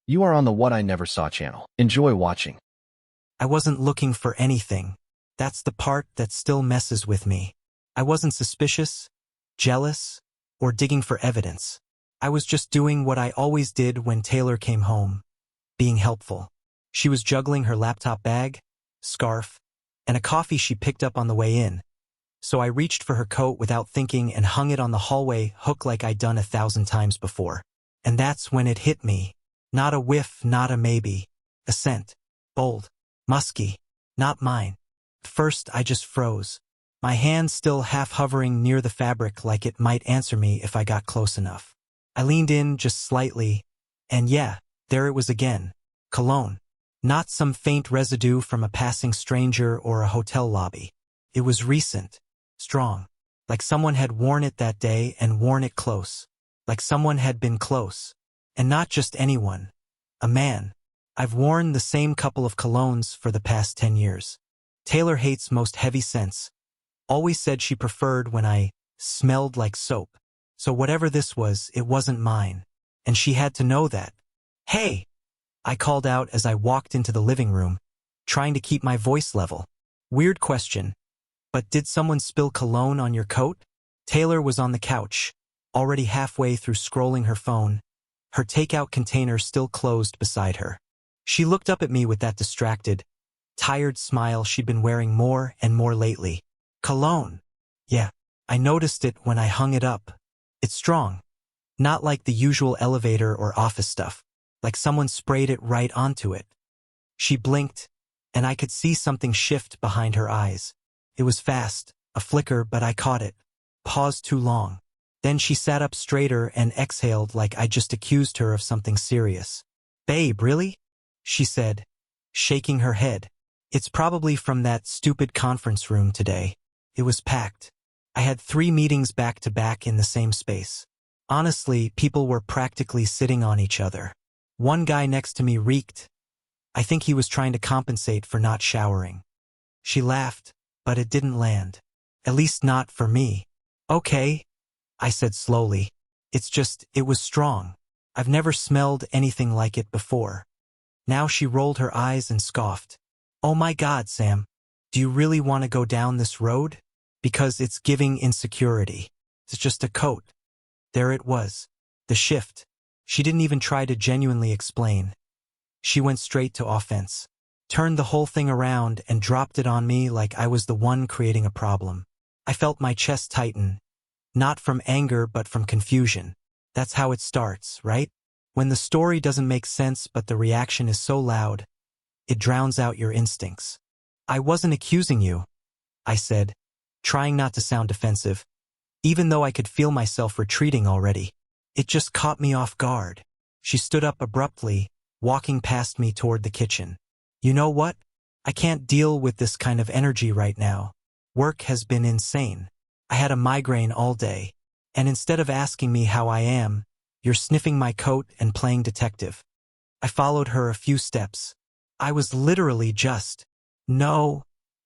You are on the What I Never Saw channel. Enjoy watching. I wasn't looking for anything. That's the part that still messes with me. I wasn't suspicious, jealous, or digging for evidence. I was just doing what I always did when Taylor came home, being helpful. She was juggling her laptop bag, scarf, and a coffee she picked up on the way in. So I reached for her coat without thinking and hung it on the hallway hook like I'd done 1,000 times before. And that's when it hit me. Not a whiff, not a maybe. A scent. Bold. Musky. Not mine. First, I just froze. My hand still half hovering near the fabric like it might answer me if I got close enough. I leaned in just slightly, and yeah, there it was again. Cologne. Not some faint residue from a passing stranger or a hotel lobby. It was recent. Strong. Like someone had worn it that day and worn it close. Like someone had been close. And not just anyone. A man. I've worn the same couple of colognes for the past 10 years. Taylor hates most heavy scents. Always said she preferred when I smelled like soap. So whatever this was, it wasn't mine. And she had to know that. Hey! I called out as I walked into the living room, trying to keep my voice level. Weird question. But did someone spill cologne on your coat? Taylor was on the couch, already halfway through scrolling her phone, her takeout container still closed beside her. She looked up at me with that distracted, tired smile she'd been wearing more and more lately. Cologne. Yeah, I noticed it when I hung it up. It's strong. Not like the usual elevator or office stuff, like someone sprayed it right onto it. She blinked, and I could see something shift behind her eyes. It was fast, a flicker, but I caught it. Paused too long. Then she sat up straighter and exhaled like I just accused her of something serious. Babe, really? She said, shaking her head. It's probably from that stupid conference room today. It was packed. I had 3 meetings back to back in the same space. Honestly, people were practically sitting on each other. One guy next to me reeked. I think he was trying to compensate for not showering. She laughed, but it didn't land. At least not for me. Okay, I said slowly. It was strong. I've never smelled anything like it before. Now she rolled her eyes and scoffed. Oh my God, Sam. Do you really want to go down this road? Because it's giving insecurity. It's just a coat. There it was. The shift. She didn't even try to genuinely explain. She went straight to offense. Turned the whole thing around and dropped it on me like I was the one creating a problem. I felt my chest tighten. Not from anger but from confusion. That's how it starts, right? When the story doesn't make sense but the reaction is so loud, it drowns out your instincts. I wasn't accusing you, I said, trying not to sound defensive, even though I could feel myself retreating already. It just caught me off guard. She stood up abruptly, walking past me toward the kitchen. You know what? I can't deal with this kind of energy right now. Work has been insane. I had a migraine all day, and instead of asking me how I am, you're sniffing my coat and playing detective. I followed her a few steps. I was literally just... No,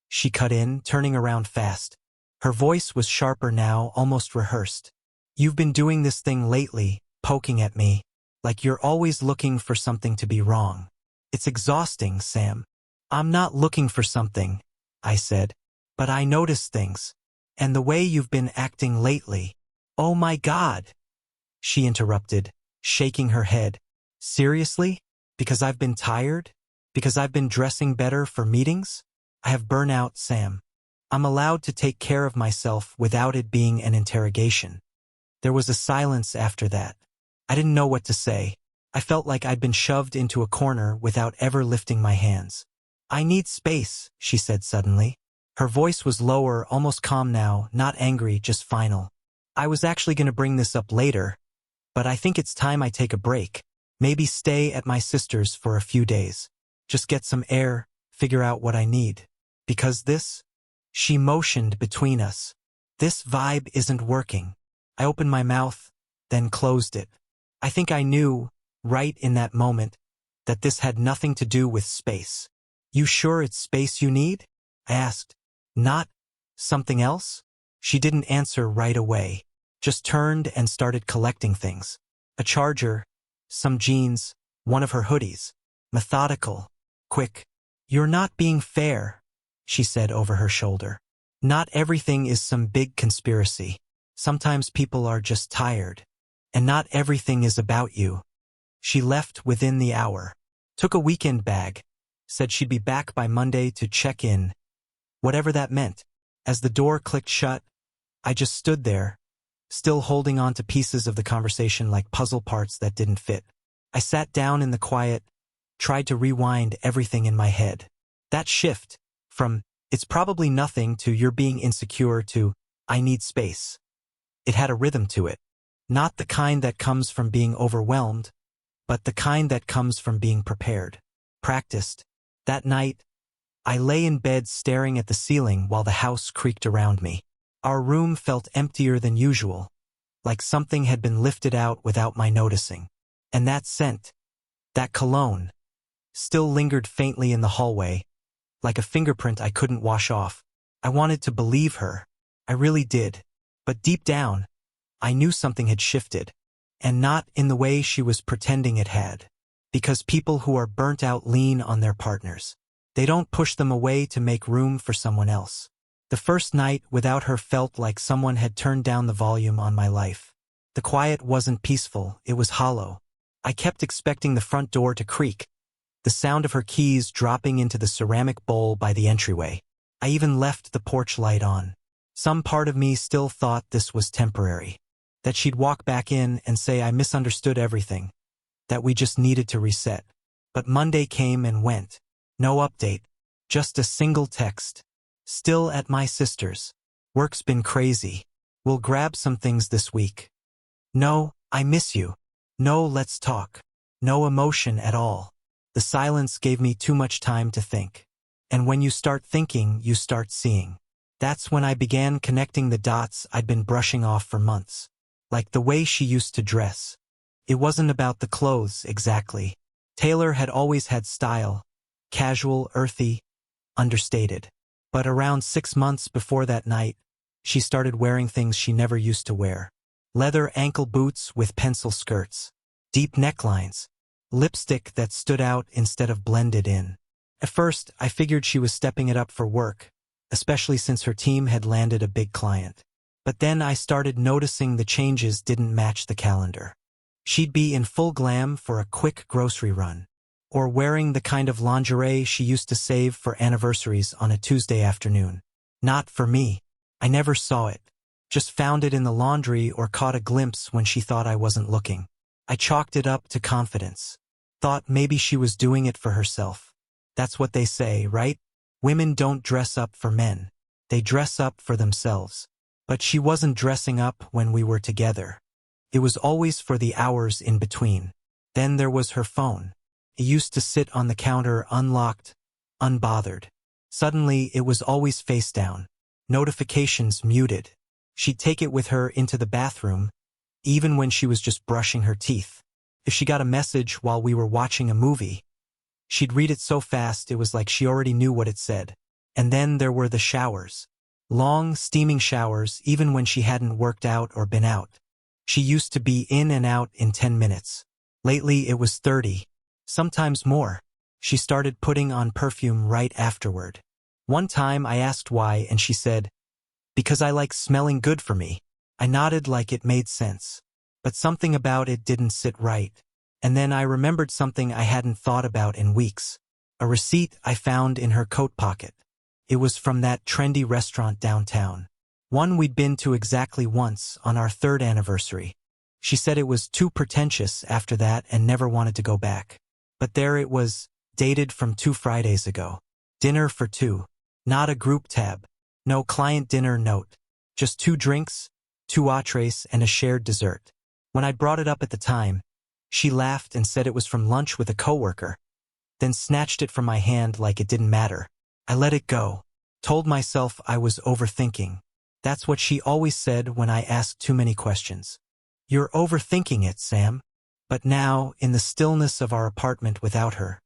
she cut in, turning around fast. Her voice was sharper now, almost rehearsed. You've been doing this thing lately, poking at me, like you're always looking for something to be wrong. It's exhausting, Sam. I'm not looking for something, I said, but I notice things. And the way you've been acting lately. Oh my God, she interrupted, shaking her head. Seriously? Because I've been tired? Because I've been dressing better for meetings? I have burnout, Sam. I'm allowed to take care of myself without it being an interrogation. There was a silence after that. I didn't know what to say. I felt like I'd been shoved into a corner without ever lifting my hands. I need space, she said suddenly. Her voice was lower, almost calm now, not angry, just final. I was actually going to bring this up later, but I think it's time I take a break. Maybe stay at my sister's for a few days. Just get some air, figure out what I need. Because this... She motioned between us. This vibe isn't working. I opened my mouth, then closed it. I think I knew, right in that moment, that this had nothing to do with space. You sure it's space you need? I asked. Not something else? She didn't answer right away, just turned and started collecting things. A charger, some jeans, one of her hoodies. Methodical. Quick. "You're not being fair," she said over her shoulder. "Not everything is some big conspiracy. Sometimes people are just tired. And not everything is about you." She left within the hour. Took a weekend bag. Said she'd be back by Monday to check in. Whatever that meant. As the door clicked shut, I just stood there, still holding on to pieces of the conversation like puzzle parts that didn't fit. I sat down in the quiet, tried to rewind everything in my head. That shift, from "it's probably nothing" to "you're being insecure" to "I need space." It had a rhythm to it. Not the kind that comes from being overwhelmed, but the kind that comes from being prepared. Practiced. That night, I lay in bed staring at the ceiling while the house creaked around me. Our room felt emptier than usual, like something had been lifted out without my noticing. And that scent, that cologne, still lingered faintly in the hallway, like a fingerprint I couldn't wash off. I wanted to believe her. I really did. But deep down, I knew something had shifted. And not in the way she was pretending it had. Because people who are burnt out lean on their partners. They don't push them away to make room for someone else. The first night without her felt like someone had turned down the volume on my life. The quiet wasn't peaceful, it was hollow. I kept expecting the front door to creak, the sound of her keys dropping into the ceramic bowl by the entryway. I even left the porch light on. Some part of me still thought this was temporary. That she'd walk back in and say I misunderstood everything. That we just needed to reset. But Monday came and went. No update. Just a single text. "Still at my sister's. Work's been crazy. We'll grab some things this week. No, I miss you. No, let's talk." No emotion at all. The silence gave me too much time to think. And when you start thinking, you start seeing. That's when I began connecting the dots I'd been brushing off for months. Like the way she used to dress. It wasn't about the clothes, exactly. Taylor had always had style. Casual, earthy, understated. But around 6 months before that night, she started wearing things she never used to wear. Leather ankle boots with pencil skirts. Deep necklines. Lipstick that stood out instead of blended in. At first, I figured she was stepping it up for work, especially since her team had landed a big client. But then I started noticing the changes didn't match the calendar. She'd be in full glam for a quick grocery run. Or wearing the kind of lingerie she used to save for anniversaries on a Tuesday afternoon. Not for me. I never saw it. Just found it in the laundry or caught a glimpse when she thought I wasn't looking. I chalked it up to confidence. Thought maybe she was doing it for herself. That's what they say, right? Women don't dress up for men. They dress up for themselves. But she wasn't dressing up when we were together. It was always for the hours in between. Then there was her phone. It used to sit on the counter unlocked, unbothered. Suddenly, it was always face down. Notifications muted. She'd take it with her into the bathroom, even when she was just brushing her teeth. If she got a message while we were watching a movie, she'd read it so fast it was like she already knew what it said. And then there were the showers. Long, steaming showers even when she hadn't worked out or been out. She used to be in and out in 10 minutes. Lately it was 30. Sometimes more. She started putting on perfume right afterward. One time I asked why and she said, "Because I like smelling good for me." I nodded like it made sense. But something about it didn't sit right. And then I remembered something I hadn't thought about in weeks. A receipt I found in her coat pocket. It was from that trendy restaurant downtown. One we'd been to exactly once on our 3rd anniversary. She said it was too pretentious after that and never wanted to go back. But there it was, dated from 2 Fridays ago. Dinner for 2. Not a group tab. No client dinner note. Just 2 drinks, 2 entrees, and a shared dessert. When I brought it up at the time, she laughed and said it was from lunch with a coworker, then snatched it from my hand like it didn't matter. I let it go. Told myself I was overthinking. That's what she always said when I asked too many questions. "You're overthinking it, Sam." But now, in the stillness of our apartment without her,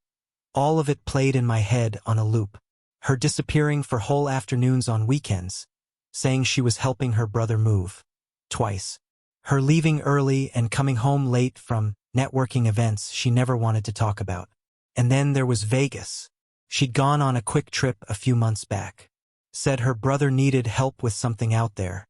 all of it played in my head on a loop. Her disappearing for whole afternoons on weekends, saying she was helping her brother move. Twice. Her leaving early and coming home late from networking events she never wanted to talk about. And then there was Vegas. She'd gone on a quick trip a few months back. Said her brother needed help with something out there.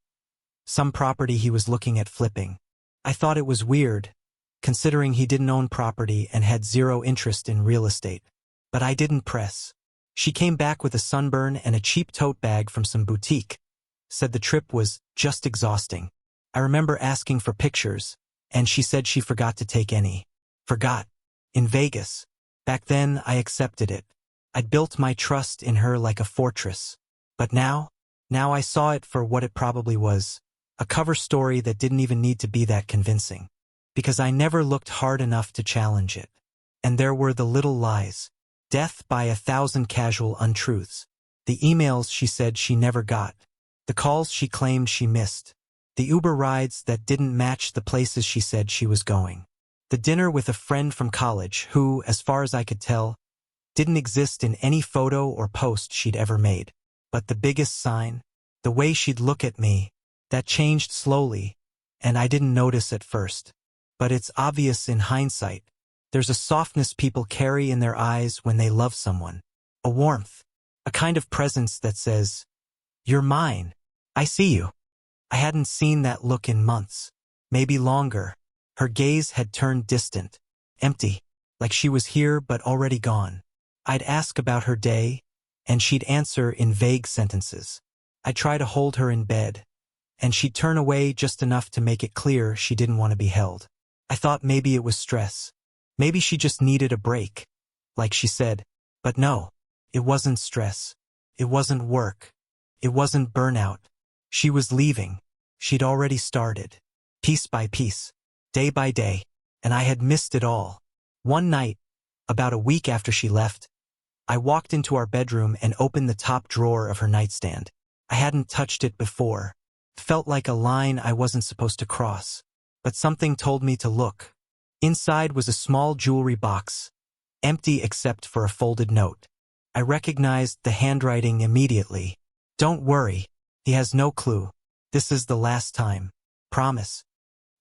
Some property he was looking at flipping. I thought it was weird, considering he didn't own property and had zero interest in real estate. But I didn't press. She came back with a sunburn and a cheap tote bag from some boutique. Said the trip was just exhausting. I remember asking for pictures, and she said she forgot to take any. Forgot. In Vegas. Back then, I accepted it. I'd built my trust in her like a fortress. But now I saw it for what it probably was. A cover story that didn't even need to be that convincing. Because I never looked hard enough to challenge it. And there were the little lies. Death by 1,000 casual untruths. The emails she said she never got. The calls she claimed she missed. The Uber rides that didn't match the places she said she was going. The dinner with a friend from college who, as far as I could tell, didn't exist in any photo or post she'd ever made. But the biggest sign, the way she'd look at me, that changed slowly, and I didn't notice at first. But it's obvious in hindsight. There's a softness people carry in their eyes when they love someone. A warmth. A kind of presence that says, "You're mine. I see you." I hadn't seen that look in months. Maybe longer. Her gaze had turned distant. Empty. Like she was here but already gone. I'd ask about her day, and she'd answer in vague sentences. I'd try to hold her in bed, and she'd turn away just enough to make it clear she didn't want to be held. I thought maybe it was stress. Maybe she just needed a break, like she said. But no, it wasn't stress. It wasn't work. It wasn't burnout. She was leaving. She'd already started. Piece by piece. Day by day. And I had missed it all. One night, about a week after she left, I walked into our bedroom and opened the top drawer of her nightstand. I hadn't touched it before. Felt like a line I wasn't supposed to cross. But something told me to look. Inside was a small jewelry box, empty except for a folded note. I recognized the handwriting immediately. "Don't worry. He has no clue. This is the last time. Promise."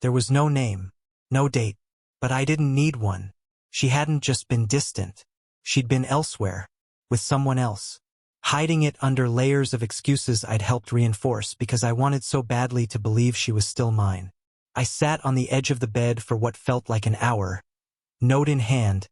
There was no name, no date. But I didn't need one. She hadn't just been distant. She'd been elsewhere, with someone else. Hiding it under layers of excuses I'd helped reinforce because I wanted so badly to believe she was still mine. I sat on the edge of the bed for what felt like an hour, note in hand,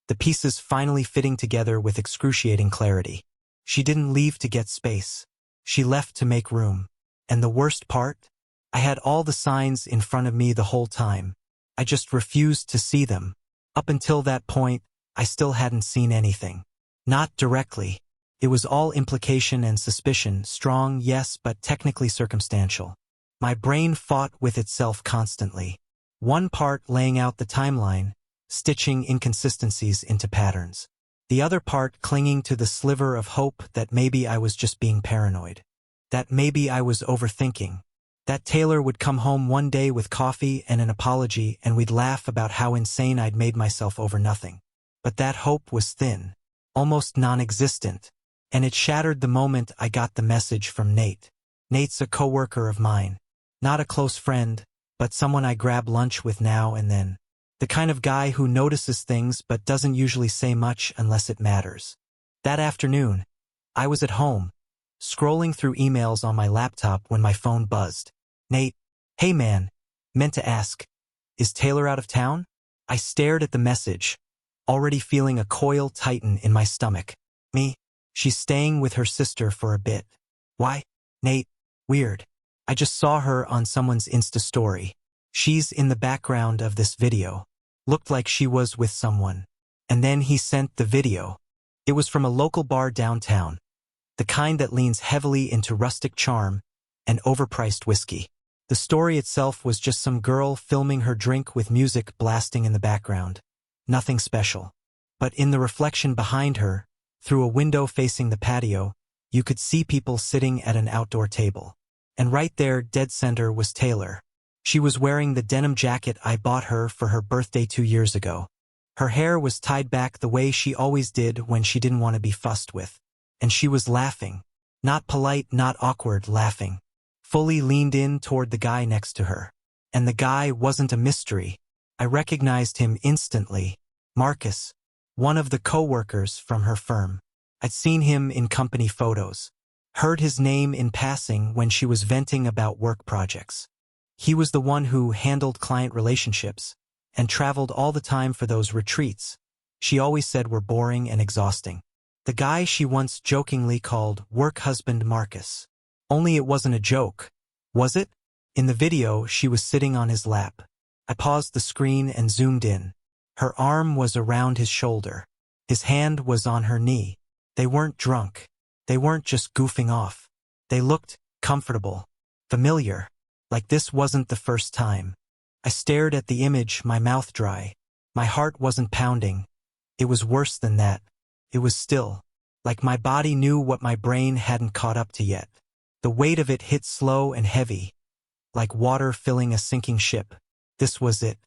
the pieces finally fitting together with excruciating clarity. She didn't leave to get space. She left to make room. And the worst part? I had all the signs in front of me the whole time. I just refused to see them. Up until that point, I still hadn't seen anything. Not directly. It was all implication and suspicion, strong, yes, but technically circumstantial. My brain fought with itself constantly. One part laying out the timeline, stitching inconsistencies into patterns. The other part clinging to the sliver of hope that maybe I was just being paranoid. That maybe I was overthinking. That Taylor would come home one day with coffee and an apology and we'd laugh about how insane I'd made myself over nothing. But that hope was thin, almost non-existent, and it shattered the moment I got the message from Nate. Nate's a coworker of mine. Not a close friend, but someone I grab lunch with now and then. The kind of guy who notices things but doesn't usually say much unless it matters. That afternoon, I was at home, scrolling through emails on my laptop when my phone buzzed. "Nate, hey man, meant to ask, is Taylor out of town?" I stared at the message, already feeling a coil tighten in my stomach. "Me? She's staying with her sister for a bit." "Why?" "Nate, weird. I just saw her on someone's Insta story. She's in the background of this video. Looked like she was with someone." And then he sent the video. It was from a local bar downtown, the kind that leans heavily into rustic charm and overpriced whiskey. The story itself was just some girl filming her drink with music blasting in the background. Nothing special. But in the reflection behind her, through a window facing the patio, you could see people sitting at an outdoor table. And right there, dead center, was Taylor. She was wearing the denim jacket I bought her for her birthday 2 years ago. Her hair was tied back the way she always did when she didn't want to be fussed with. And she was laughing. Not polite, not awkward, laughing. Fully leaned in toward the guy next to her. And the guy wasn't a mystery. I recognized him instantly. Marcus, one of the co-workers from her firm. I'd seen him in company photos, heard his name in passing when she was venting about work projects. He was the one who handled client relationships and traveled all the time for those retreats she always said were boring and exhausting. The guy she once jokingly called work husband Marcus. Only it wasn't a joke, was it? In the video, she was sitting on his lap. I paused the screen and zoomed in. Her arm was around his shoulder. His hand was on her knee. They weren't drunk. They weren't just goofing off. They looked comfortable, familiar, like this wasn't the first time. I stared at the image, my mouth dry. My heart wasn't pounding. It was worse than that. It was still, like my body knew what my brain hadn't caught up to yet. The weight of it hit slow and heavy, like water filling a sinking ship. This was it.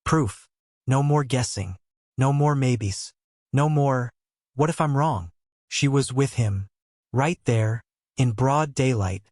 Proof. No more guessing. No more maybes. No more, what if I'm wrong? She was with him, right there, in broad daylight,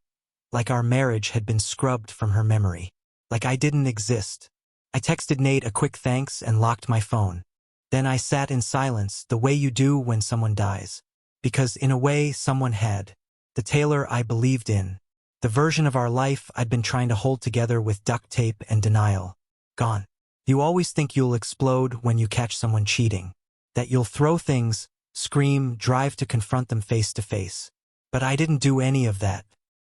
like our marriage had been scrubbed from her memory, like I didn't exist. I texted Nate a quick thanks and locked my phone. Then I sat in silence, the way you do when someone dies. Because in a way, someone had. The Taylor I believed in. The version of our life I'd been trying to hold together with duct tape and denial. Gone. You always think you'll explode when you catch someone cheating. That you'll throw things, scream, drive to confront them face to face. But I didn't do any of that.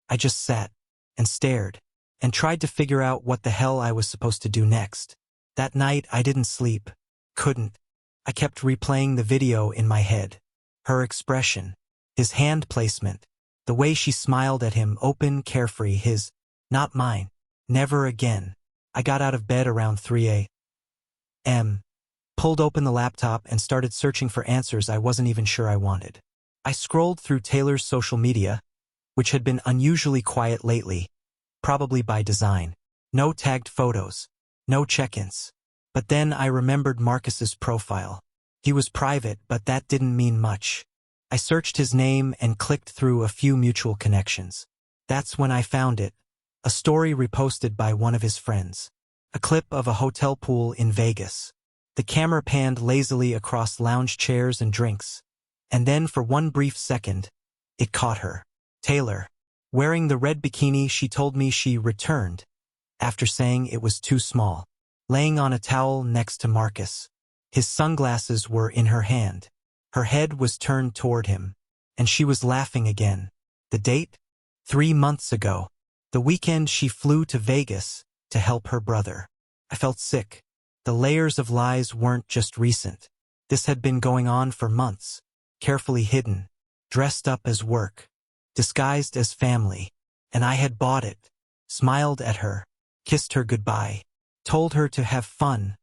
I just sat and stared and tried to figure out what the hell I was supposed to do next. That night I didn't sleep. Couldn't. I kept replaying the video in my head. Her expression, his hand placement, the way she smiled at him, open, carefree, his, not mine, never again. I got out of bed around 3 a.m., pulled open the laptop and started searching for answers I wasn't even sure I wanted. I scrolled through Taylor's social media, which had been unusually quiet lately, probably by design. No tagged photos, no check-ins. But then I remembered Marcus's profile. He was private, but that didn't mean much. I searched his name and clicked through a few mutual connections. That's when I found it. A story reposted by one of his friends. A clip of a hotel pool in Vegas. The camera panned lazily across lounge chairs and drinks. And then for one brief second, it caught her. Taylor. Wearing the red bikini she told me she returned, after saying it was too small. Laying on a towel next to Marcus. His sunglasses were in her hand. Her head was turned toward him. And she was laughing again. The date? 3 months ago. The weekend she flew to Vegas to help her brother. I felt sick. The layers of lies weren't just recent. This had been going on for months. Carefully hidden. Dressed up as work. Disguised as family. And I had bought it. Smiled at her. Kissed her goodbye. Told her to have fun.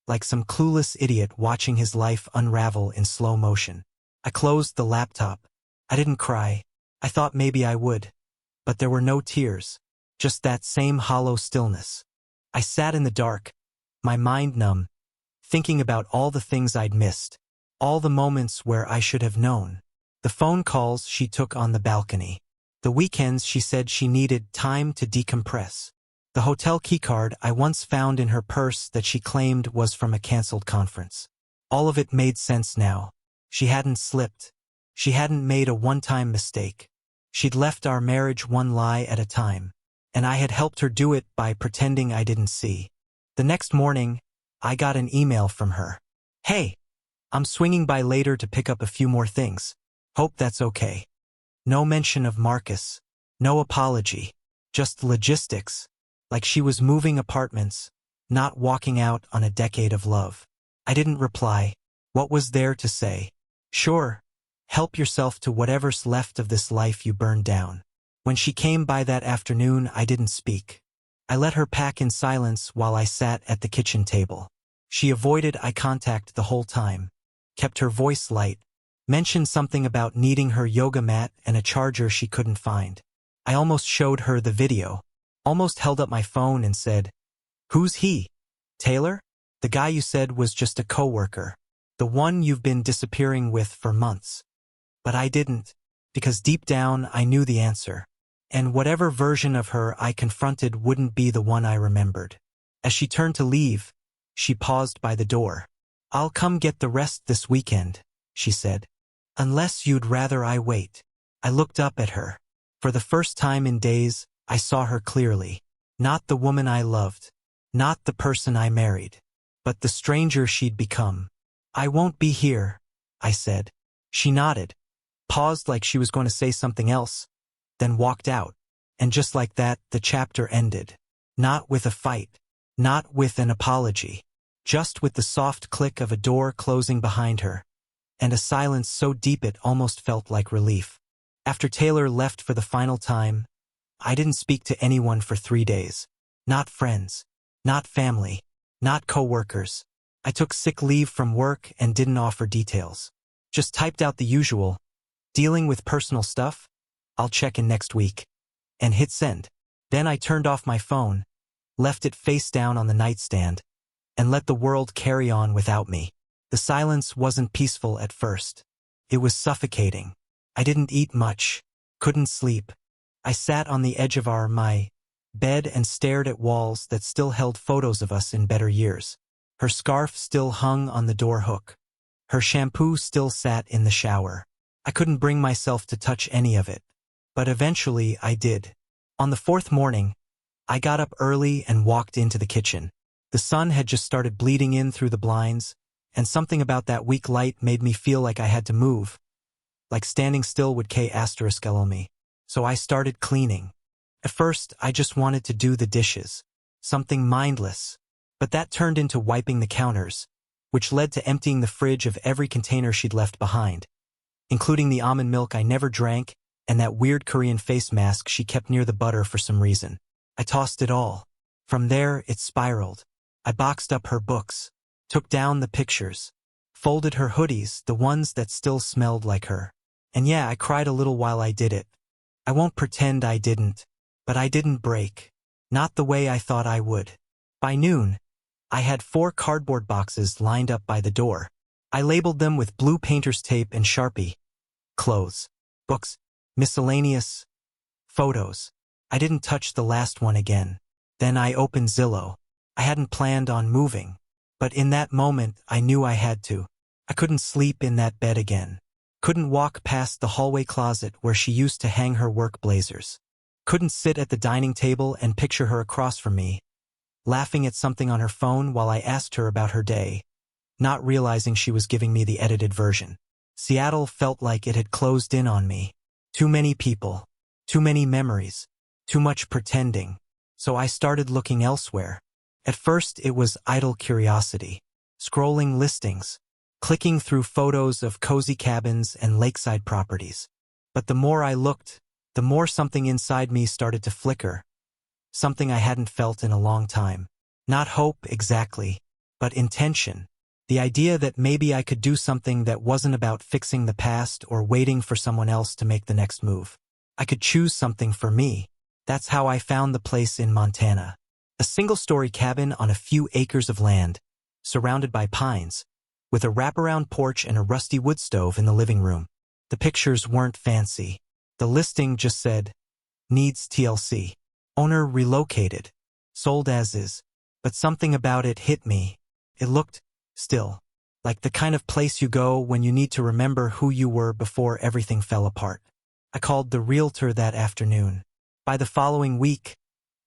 Like some clueless idiot watching his life unravel in slow motion. I closed the laptop. I didn't cry. I thought maybe I would. But there were no tears. Just that same hollow stillness. I sat in the dark, my mind numb, thinking about all the things I'd missed, all the moments where I should have known. The phone calls she took on the balcony. The weekends she said she needed time to decompress. The hotel keycard I once found in her purse that she claimed was from a canceled conference. All of it made sense now. She hadn't slipped. She hadn't made a one-time mistake. She'd left our marriage one lie at a time. And I had helped her do it by pretending I didn't see. The next morning, I got an email from her. Hey, I'm swinging by later to pick up a few more things. Hope that's okay. No mention of Marcus. No apology. Just logistics. Like she was moving apartments, not walking out on a decade of love. I didn't reply. What was there to say? Sure. Help yourself to whatever's left of this life you burned down. When she came by that afternoon, I didn't speak. I let her pack in silence while I sat at the kitchen table. She avoided eye contact the whole time, kept her voice light, mentioned something about needing her yoga mat and a charger she couldn't find. I almost showed her the video, almost held up my phone and said, "Who's he? Taylor? The guy you said was just a coworker. The one you've been disappearing with for months." But I didn't, because deep down I knew the answer. And whatever version of her I confronted wouldn't be the one I remembered. As she turned to leave, She paused by the door. "I'll come get the rest this weekend," she said. "Unless you'd rather I wait." I looked up at her. For the first time in days, I saw her clearly. Not the woman I loved. Not the person I married. But the stranger she'd become. "I won't be here," I said. She nodded, paused like she was going to say something else, then walked out. And just like that, the chapter ended. Not with a fight. Not with an apology. Just with the soft click of a door closing behind her. And a silence so deep it almost felt like relief. After Taylor left for the final time, I didn't speak to anyone for 3 days. Not friends. Not family. Not co-workers. I took sick leave from work and didn't offer details. Just typed out the usual. "Dealing with personal stuff? I'll check in next week." And hit send. Then I turned off my phone, left it face down on the nightstand, and let the world carry on without me. The silence wasn't peaceful at first. It was suffocating. I didn't eat much. Couldn't sleep. I sat on the edge of my bed and stared at walls that still held photos of us in better years. Her scarf still hung on the door hook. Her shampoo still sat in the shower. I couldn't bring myself to touch any of it. But eventually I did. On the 4th morning, I got up early and walked into the kitchen. The sun had just started bleeding in through the blinds, and something about that weak light made me feel like I had to move. Like standing still would kill me. So I started cleaning. At first, I just wanted to do the dishes. Something mindless. But that turned into wiping the counters, which led to emptying the fridge of every container she'd left behind, including the almond milk I never drank and that weird Korean face mask she kept near the butter for some reason. I tossed it all. From there, it spiraled. I boxed up her books, took down the pictures, folded her hoodies, the ones that still smelled like her. And yeah, I cried a little while I did it. I won't pretend I didn't. But I didn't break. Not the way I thought I would. By noon, I had 4 cardboard boxes lined up by the door. I labeled them with blue painter's tape and Sharpie. Clothes, books, miscellaneous, photos. I didn't touch the last one again. Then I opened Zillow. I hadn't planned on moving. But in that moment, I knew I had to. I couldn't sleep in that bed again. Couldn't walk past the hallway closet where she used to hang her work blazers. Couldn't sit at the dining table and picture her across from me, laughing at something on her phone while I asked her about her day, not realizing she was giving me the edited version. Seattle felt like it had closed in on me. Too many people, too many memories, too much pretending. So I started looking elsewhere. At first it was idle curiosity, scrolling listings, clicking through photos of cozy cabins and lakeside properties. But the more I looked, the more something inside me started to flicker. Something I hadn't felt in a long time. Not hope exactly, but intention. The idea that maybe I could do something that wasn't about fixing the past or waiting for someone else to make the next move. I could choose something for me. That's how I found the place in Montana. A single-story cabin on a few acres of land, surrounded by pines, with a wraparound porch and a rusty wood stove in the living room. The pictures weren't fancy. The listing just said, "Needs TLC. Owner relocated. Sold as is." But something about it hit me. It looked, still, like the kind of place you go when you need to remember who you were before everything fell apart. I called the realtor that afternoon. By the following week,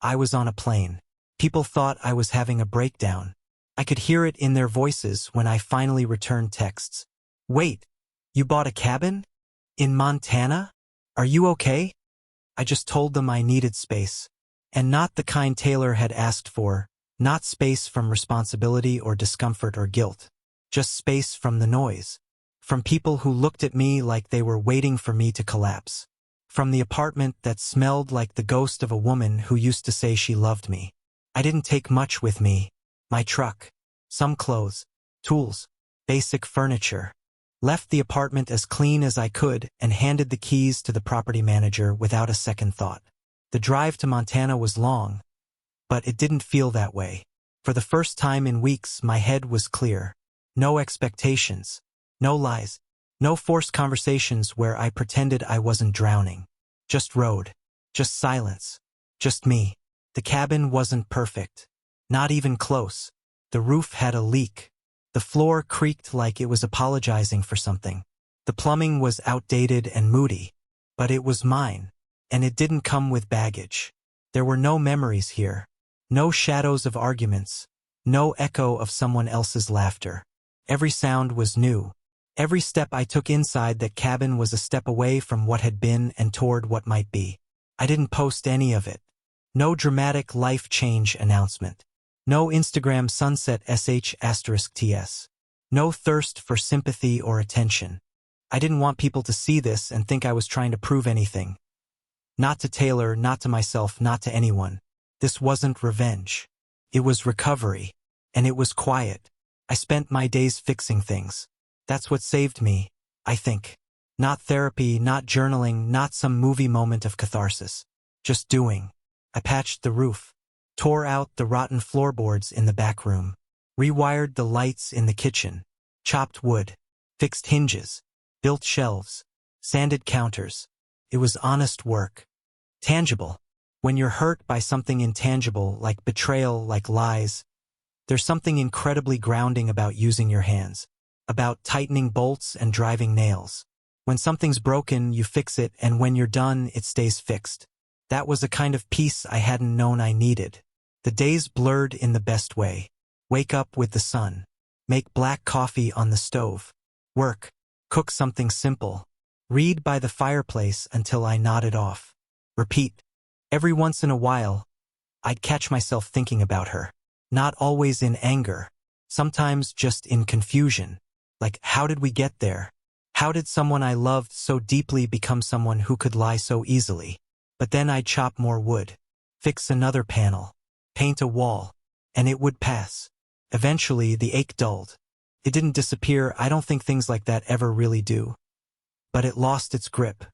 I was on a plane. People thought I was having a breakdown. I could hear it in their voices when I finally returned texts. "Wait, you bought a cabin? In Montana? Are you okay?" I just told them I needed space. And not the kind Taylor had asked for, not space from responsibility or discomfort or guilt. Just space from the noise. From people who looked at me like they were waiting for me to collapse. From the apartment that smelled like the ghost of a woman who used to say she loved me. I didn't take much with me. My truck, some clothes, tools, basic furniture. Left the apartment as clean as I could and handed the keys to the property manager without a second thought. The drive to Montana was long, but it didn't feel that way. For the first time in weeks, my head was clear. No expectations, no lies, no forced conversations where I pretended I wasn't drowning. Just road, just silence, just me. The cabin wasn't perfect, not even close, The roof had a leak. The floor creaked like it was apologizing for something. The plumbing was outdated and moody. But it was mine. And it didn't come with baggage. There were no memories here. No shadows of arguments. No echo of someone else's laughter. Every sound was new. Every step I took inside that cabin was a step away from what had been and toward what might be. I didn't post any of it. No dramatic life change announcement. No Instagram sunset sh*ts. No thirst for sympathy or attention. I didn't want people to see this and think I was trying to prove anything. Not to Taylor, not to myself, not to anyone. This wasn't revenge. It was recovery. And it was quiet. I spent my days fixing things. That's what saved me, I think. Not therapy, not journaling, not some movie moment of catharsis. Just doing. I patched the roof. Tore out the rotten floorboards in the back room. Rewired the lights in the kitchen. Chopped wood. Fixed hinges. Built shelves. Sanded counters. It was honest work. Tangible. When you're hurt by something intangible, like betrayal, like lies, there's something incredibly grounding about using your hands. About tightening bolts and driving nails. When something's broken, you fix it, and when you're done, it stays fixed. That was a kind of peace I hadn't known I needed. The days blurred in the best way. Wake up with the sun. Make black coffee on the stove. Work. Cook something simple. Read by the fireplace until I nodded off. Repeat. Every once in a while, I'd catch myself thinking about her. Not always in anger. Sometimes just in confusion. Like, how did we get there? How did someone I loved so deeply become someone who could lie so easily? But then I'd chop more wood. Fix another panel. Paint a wall. And it would pass. Eventually, the ache dulled. It didn't disappear. I don't think things like that ever really do. But it lost its grip.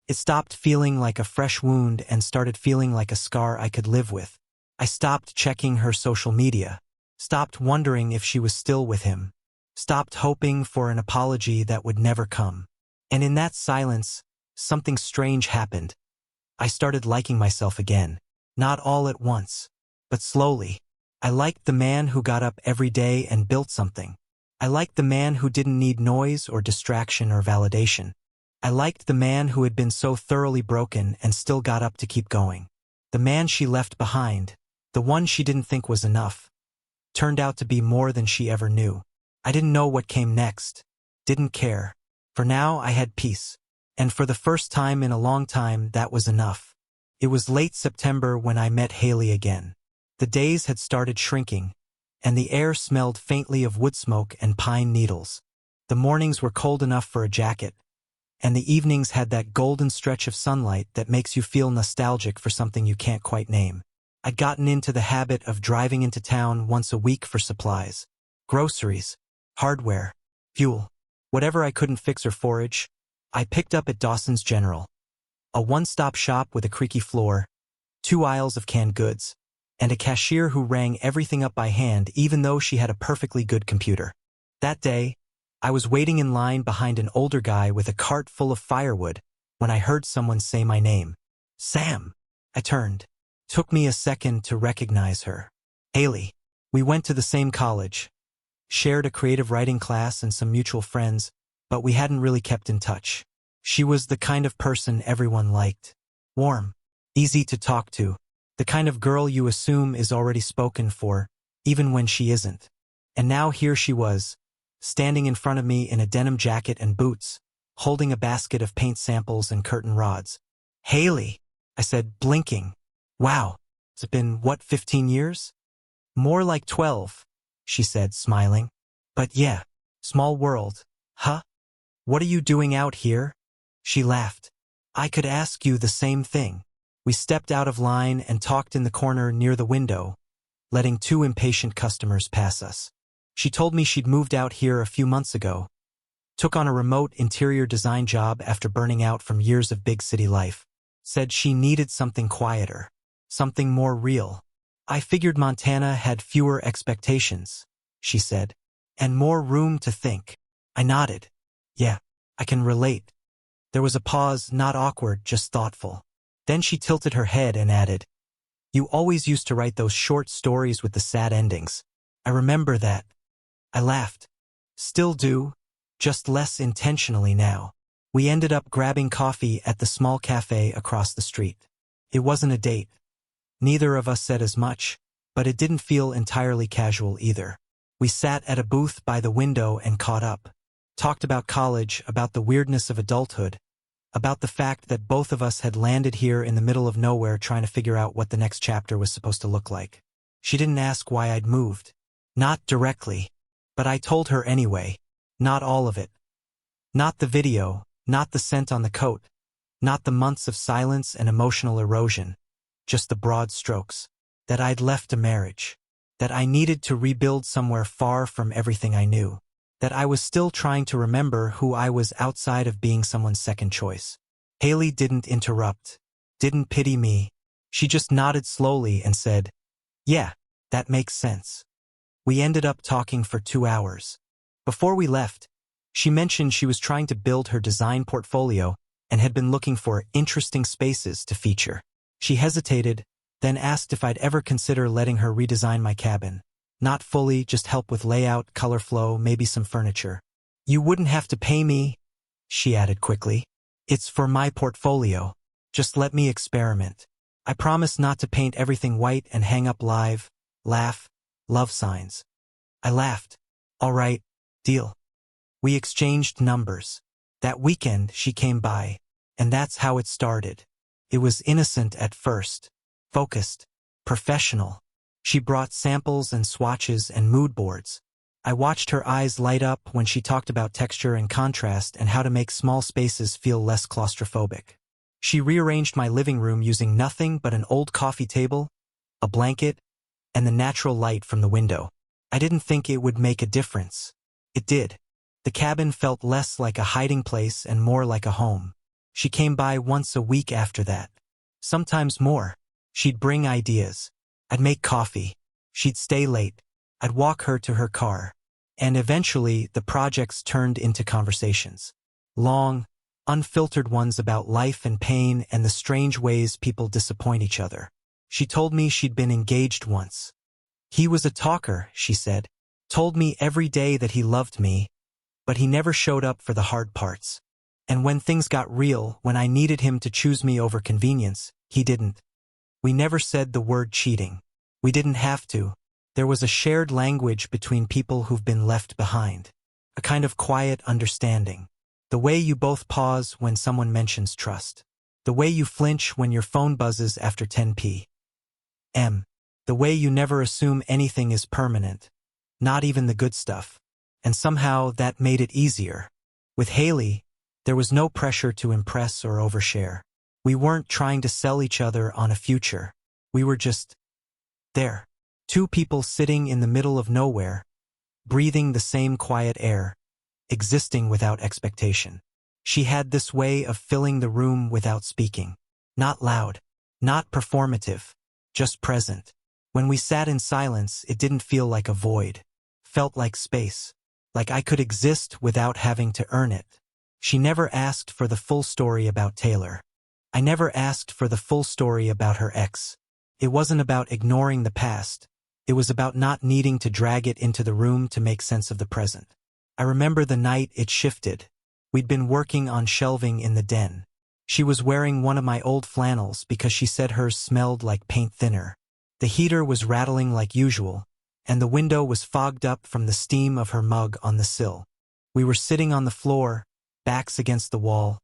It stopped feeling like a fresh wound and started feeling like a scar I could live with. I stopped checking her social media. Stopped wondering if she was still with him. Stopped hoping for an apology that would never come. And in that silence, something strange happened. I started liking myself again. Not all at once, but slowly. I liked the man who got up every day and built something. I liked the man who didn't need noise or distraction or validation. I liked the man who had been so thoroughly broken and still got up to keep going. The man she left behind, the one she didn't think was enough, turned out to be more than she ever knew. I didn't know what came next. Didn't care. For now, I had peace. And for the first time in a long time, that was enough. It was late September when I met Haley again. The days had started shrinking, and the air smelled faintly of wood smoke and pine needles. The mornings were cold enough for a jacket, and the evenings had that golden stretch of sunlight that makes you feel nostalgic for something you can't quite name. I'd gotten into the habit of driving into town once a week for supplies. Groceries. Hardware, fuel, whatever I couldn't fix or forage, I picked up at Dawson's General. A one-stop shop with a creaky floor, 2 aisles of canned goods, and a cashier who rang everything up by hand even though she had a perfectly good computer. That day, I was waiting in line behind an older guy with a cart full of firewood when I heard someone say my name. Sam! I turned. Took me a second to recognize her. Haley. We went to the same college. Shared a creative writing class and some mutual friends, but we hadn't really kept in touch. She was the kind of person everyone liked. Warm. Easy to talk to. The kind of girl you assume is already spoken for, even when she isn't. And now here she was, standing in front of me in a denim jacket and boots, holding a basket of paint samples and curtain rods. Haley, I said, blinking. Wow, has it been, 15 years? More like 12. She said, smiling. But yeah, small world, huh? What are you doing out here? She laughed. I could ask you the same thing. We stepped out of line and talked in the corner near the window, letting 2 impatient customers pass us. She told me she'd moved out here a few months ago, took on a remote interior design job after burning out from years of big city life, said she needed something quieter, something more real. I figured Montana had fewer expectations, she said, and more room to think. I nodded. Yeah, I can relate. There was a pause, not awkward, just thoughtful. Then she tilted her head and added, You always used to write those short stories with the sad endings. I remember that. I laughed. Still do, just less intentionally now. We ended up grabbing coffee at the small cafe across the street. It wasn't a date. Neither of us said as much, but it didn't feel entirely casual either. We sat at a booth by the window and caught up. Talked about college, about the weirdness of adulthood, about the fact that both of us had landed here in the middle of nowhere trying to figure out what the next chapter was supposed to look like. She didn't ask why I'd moved. Not directly. But I told her anyway. Not all of it. Not the video, not the scent on the coat, not the months of silence and emotional erosion. Just the broad strokes. That I'd left a marriage. That I needed to rebuild somewhere far from everything I knew. That I was still trying to remember who I was outside of being someone's second choice. Haley didn't interrupt. Didn't pity me. She just nodded slowly and said, "Yeah, that makes sense." We ended up talking for 2 hours. Before we left, she mentioned she was trying to build her design portfolio and had been looking for interesting spaces to feature. She hesitated, then asked if I'd ever consider letting her redesign my cabin. Not fully, just help with layout, color flow, maybe some furniture. "You wouldn't have to pay me," she added quickly. "It's for my portfolio. Just let me experiment. I promise not to paint everything white and hang up love signs." I laughed. "All right, deal." We exchanged numbers. That weekend she came by, and that's how it started. It was innocent at first. Focused. Professional. She brought samples and swatches and mood boards. I watched her eyes light up when she talked about texture and contrast and how to make small spaces feel less claustrophobic. She rearranged my living room using nothing but an old coffee table, a blanket, and the natural light from the window. I didn't think it would make a difference. It did. The cabin felt less like a hiding place and more like a home. She came by once a week after that. Sometimes more. She'd bring ideas. I'd make coffee. She'd stay late. I'd walk her to her car. And eventually, the projects turned into conversations. Long, unfiltered ones about life and pain and the strange ways people disappoint each other. She told me she'd been engaged once. "He was a talker," she said. "Told me every day that he loved me, but he never showed up for the hard parts. And when things got real, when I needed him to choose me over convenience, he didn't." We never said the word cheating. We didn't have to. There was a shared language between people who've been left behind. A kind of quiet understanding. The way you both pause when someone mentions trust. The way you flinch when your phone buzzes after 10 p.m. The way you never assume anything is permanent. Not even the good stuff. And somehow that made it easier. With Haley, there was no pressure to impress or overshare. We weren't trying to sell each other on a future. We were just there. Two people sitting in the middle of nowhere, breathing the same quiet air, existing without expectation. She had this way of filling the room without speaking. Not loud, not performative, just present. When we sat in silence, it didn't feel like a void. Felt like space. Like I could exist without having to earn it. She never asked for the full story about Taylor. I never asked for the full story about her ex. It wasn't about ignoring the past. It was about not needing to drag it into the room to make sense of the present. I remember the night it shifted. We'd been working on shelving in the den. She was wearing one of my old flannels because she said hers smelled like paint thinner. The heater was rattling like usual, and the window was fogged up from the steam of her mug on the sill. We were sitting on the floor, backs against the wall,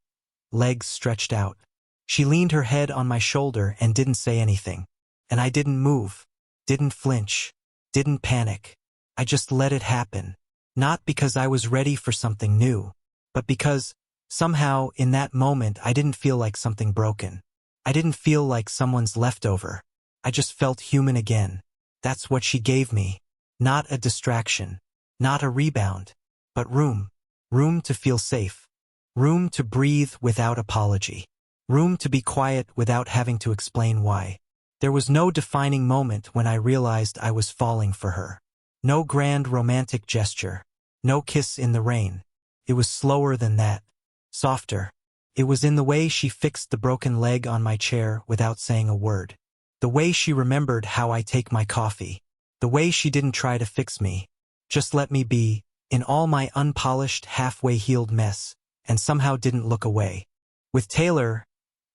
legs stretched out. She leaned her head on my shoulder and didn't say anything. And I didn't move, didn't flinch, didn't panic. I just let it happen. Not because I was ready for something new, but because, somehow, in that moment I didn't feel like something broken. I didn't feel like someone's leftover. I just felt human again. That's what she gave me. Not a distraction, not a rebound, but room. Room to feel safe. Room to breathe without apology. Room to be quiet without having to explain why. There was no defining moment when I realized I was falling for her. No grand romantic gesture. No kiss in the rain. It was slower than that. Softer. It was in the way she fixed the broken leg on my chair without saying a word. The way she remembered how I take my coffee. The way she didn't try to fix me, just let me be, in all my unpolished, halfway healed mess, and somehow didn't look away. With Taylor,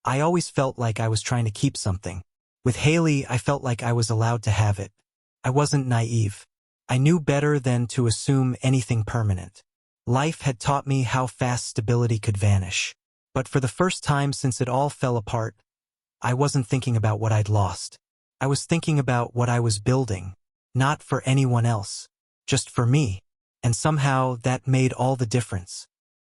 I always felt like I was trying to keep something. With Haley, I felt like I was allowed to have it. I wasn't naive. I knew better than to assume anything permanent. Life had taught me how fast stability could vanish. But for the first time since it all fell apart, I wasn't thinking about what I'd lost. I was thinking about what I was building, not for anyone else, just for me. And somehow that made all the difference.